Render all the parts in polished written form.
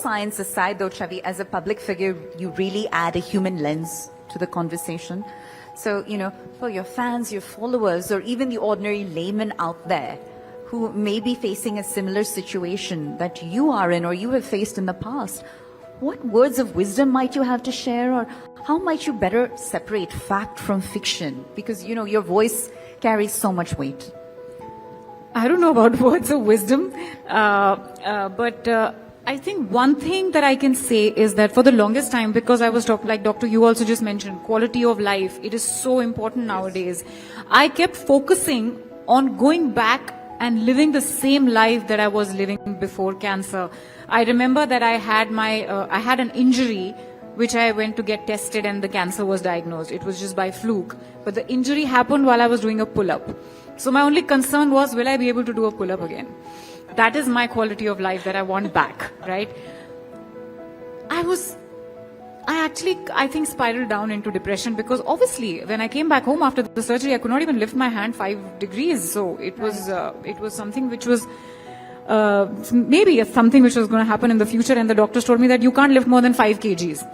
science aside though, Chavi, as a public figure, you really add a human lens to the conversation. So, for your fans, your followers, or even the ordinary layman out there who may be facing a similar situation that you are in or you have faced in the past, what words of wisdom might you have to share, or how might you better separate fact from fiction? Because, your voice carries so much weight. I don't know about words of wisdom, but I think one thing that I can say is that for the longest time, because I was talking, like Doctor, you also just mentioned, quality of life, it is so important nowadays. I kept focusing on going back and living the same life that I was living before cancer. I remember that I had I had an injury which I went to get tested and the cancer was diagnosed. It was just by fluke. But the injury happened while I was doing a pull-up. So my only concern was, will I be able to do a pull-up again? That is my quality of life that I want back, right? I think spiraled down into depression because obviously when I came back home after the surgery, I could not even lift my hand 5 degrees. So it was something which was maybe something which was going to happen in the future. And the doctors told me that you can't lift more than 5 kgs.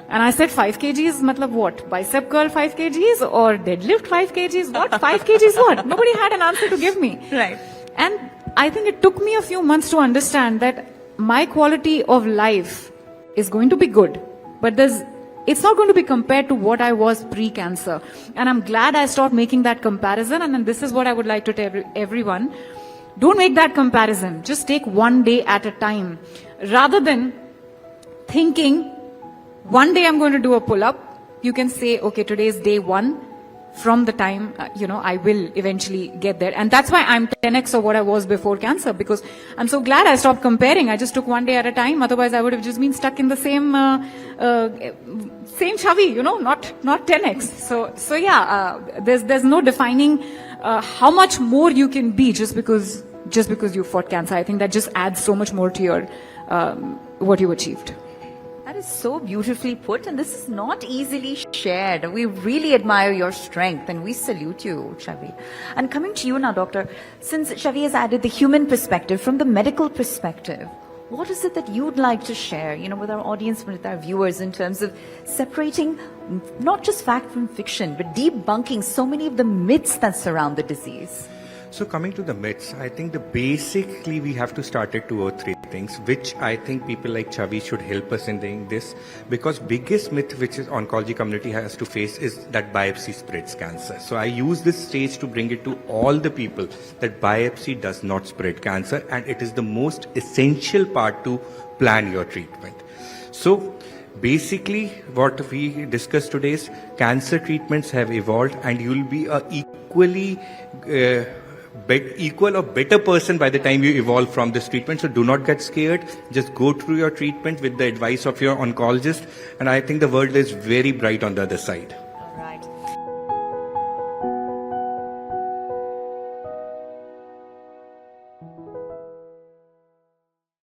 And I said, 5 kgs, matlab what? Bicep curl 5 kgs or deadlift 5 kgs? What? 5 kgs what? Nobody had an answer to give me. Right. And I think it took me a few months to understand that my quality of life is going to be good, but it's not going to be compared to what I was pre-cancer. And I'm glad I stopped making that comparison. And this is what I would like to tell everyone. Don't make that comparison. Just take one day at a time. Rather than thinking, one day I'm going to do a pull-up, you can say, okay, today is day 1. From the time, I will eventually get there. And that's why I'm 10x of what I was before cancer, because I'm so glad I stopped comparing. I just took one day at a time. Otherwise, I would have just been stuck in the same chavi, not 10x. So yeah, there's no defining how much more you can be just because you fought cancer. I think that just adds so much more to your what you achieved. That is so beautifully put, and this is not easily shared. We really admire your strength and we salute you, Chavi. And coming to you now, Doctor, since Chavi has added the human perspective from the medical perspective, what is it that you'd like to share, with our audience, with our viewers, in terms of separating not just fact from fiction, but debunking so many of the myths that surround the disease? So coming to the myths, I think basically we have to start at 2 or 3 things, which I think people like Chavi should help us in doing this, because biggest myth which is oncology community has to face is that biopsy spreads cancer. So I use this stage to bring it to all the people that biopsy does not spread cancer, and it is the most essential part to plan your treatment. So basically what we discussed today is cancer treatments have evolved, and you will be a equal or better person by the time you evolve from this treatment. So do not get scared. Just go through your treatment with the advice of your oncologist. And I think the world is very bright on the other side.